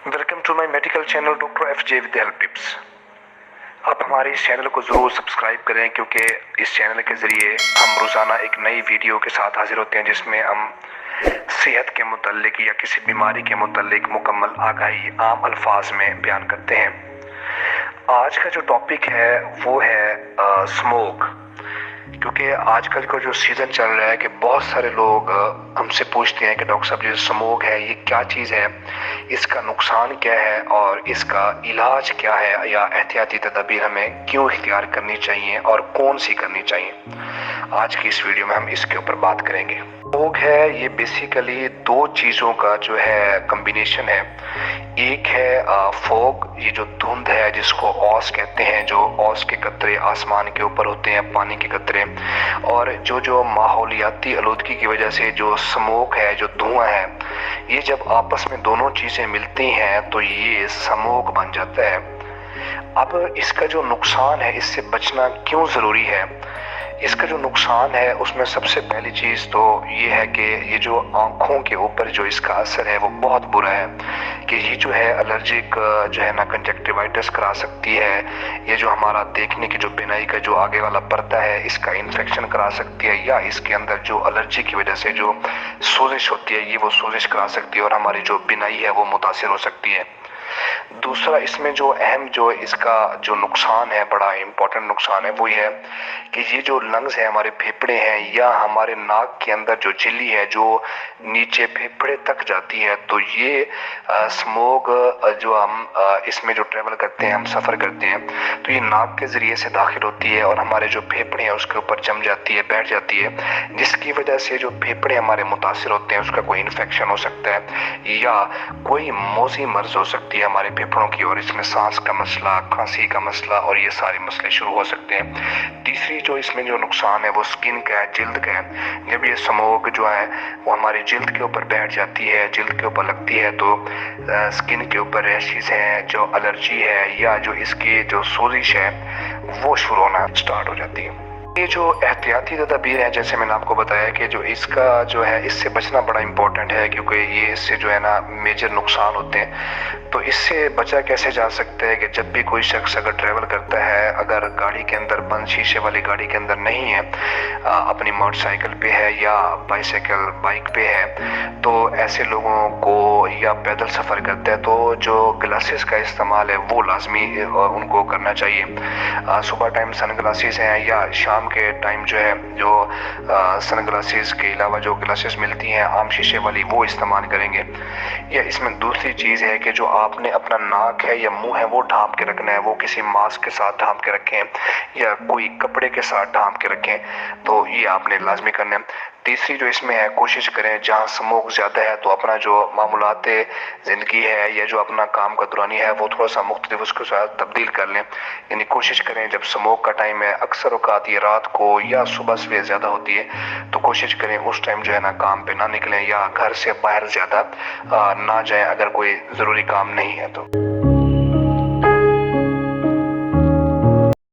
Welcome to my medical channel doctor FJ with health tips. आप हमारे इस channel को ज़रूर सब्सक्राइब करें क्योंकि इस चैनल के ज़रिए हम रोज़ाना एक नई वीडियो के साथ हाजिर होते हैं जिसमें हम सेहत के मुतल्लिक या किसी बीमारी के मुतल्लिक मुकम्मल आगाही आम अल्फाज में बयान करते हैं। आज का जो टॉपिक है वो है स्मोक। क्योंकि आजकल का जो सीज़न चल रहा है कि बहुत सारे लोग हमसे पूछते हैं कि डॉक्टर साहब जो स्मोक है ये क्या चीज़ है, इसका नुकसान क्या है और इसका इलाज क्या है या एहतियाती तदाबीर हमें क्यों इख्तियार करनी चाहिए और कौन सी करनी चाहिए। आज की इस वीडियो में हम इसके ऊपर बात करेंगे। स्मोक है ये बेसिकली दो चीज़ों का जो है कम्बिनेशन है। एक है फॉग, ये जो धुंध है जिसको औस कहते हैं, जो औस के कतरे आसमान के ऊपर होते हैं, पानी के कतरे, और जो माहौलियाती आलूदगी की वजह से जो स्मोक है, जो धुआं है, ये जब आपस में दोनों चीज़ें मिलती हैं तो ये स्मोक बन जाता है। अब इसका जो नुकसान है, इससे बचना क्यों ज़रूरी है, इसका जो नुकसान है उसमें सबसे पहली चीज़ तो ये है कि ये जो आँखों के ऊपर जो इसका असर है वो बहुत बुरा है कि ये जो है एलर्जिक जो है ना कंजक्टिवाइटिस करा सकती है। ये जो हमारा देखने की जो बिनाई का जो आगे वाला पर्दा है इसका इन्फेक्शन करा सकती है, या इसके अंदर जो एलर्जी की वजह से जो सोजिश होती है ये वो सोजिश करा सकती है और हमारी जो बिनाई है वो मुतासिर हो सकती है। दूसरा इसमें जो अहम जो इसका जो नुकसान है, बड़ा इम्पोर्टेंट नुकसान है, वो ये है कि ये जो लंग्स है, हमारे फेफड़े हैं या हमारे नाक के अंदर जो झिल्ली है जो नीचे फेफड़े तक जाती है, तो ये स्मोक जो हम इसमें जो ट्रेवल करते हैं, हम सफ़र करते हैं, तो ये नाक के ज़रिए से दाखिल होती है और हमारे जो फेफड़े हैं उसके ऊपर जम जाती है, बैठ जाती है, जिसकी वजह से जो फेफड़े हमारे मुतासिर होते हैं, उसका कोई इन्फेक्शन हो सकता है या कोई मौसी मर्ज हो सकती है हमारे फेफड़ों की, और इसमें सांस का मसला, खांसी का मसला और ये सारे मसले शुरू हो सकते हैं। तीसरी जो इसमें जो नुकसान है वो स्किन का है, जिल्द का है। जब ये स्मोक जो है वो हमारी जिल्द के ऊपर बैठ जाती है, जिल्द के ऊपर लगती है, तो स्किन के ऊपर रैशेस हैं, जो एलर्जी है या जो इसकी जो सोजिश है वो शुरू होना स्टार्ट हो जाती है। ये जो एहतियाती तदाबीर है, जैसे मैंने आपको बताया कि जो इसका जो है इससे बचना बड़ा इम्पोर्टेंट है क्योंकि ये इससे जो है ना मेजर नुकसान होते हैं। तो इससे बचा कैसे जा सकता है कि जब भी कोई शख्स अगर ट्रैवल करता है, अगर गाड़ी के अंदर बंद शीशे वाली गाड़ी के अंदर नहीं है, अपनी मोटरसाइकिल पे है या बाइसाइकिल बाइक पे है, तो ऐसे लोगों को या पैदल सफ़र करते हैं तो जो ग्लासेस का इस्तेमाल है वो लाजमी उनको करना चाहिए। सुबह टाइम सन ग्लासेस हैं या शाम के टाइम जो है जो सन ग्लासेस के अलावा जो ग्लासेस मिलती हैं आम शीशे वाली वो इस्तेमाल करेंगे। या इसमें दूसरी चीज़ है कि जो आपने अपना नाक है या मुंह है वो ढांप के रखना है, वो किसी मास्क के साथ ढांप के रखें या कोई कपड़े के साथ ढांप के रखें, तो ये आपने लाजमी करना है। तीसरी जो इसमें है, कोशिश करें जहाँ स्मोक ज़्यादा है तो अपना जो मामूलात ज़िंदगी है या जो अपना काम का दौरानी है वो थोड़ा सा मुख्तलिफ उसके साथ तब्दील कर लें। यानी कोशिश करें जब स्मोक का टाइम है, अक्सर औकात ये रात को या सुबह सवेर ज़्यादा होती है, तो कोशिश करें उस टाइम जो है ना काम पे ना निकलें या घर से बाहर ज़्यादा ना जाएं अगर कोई ज़रूरी काम नहीं है तो।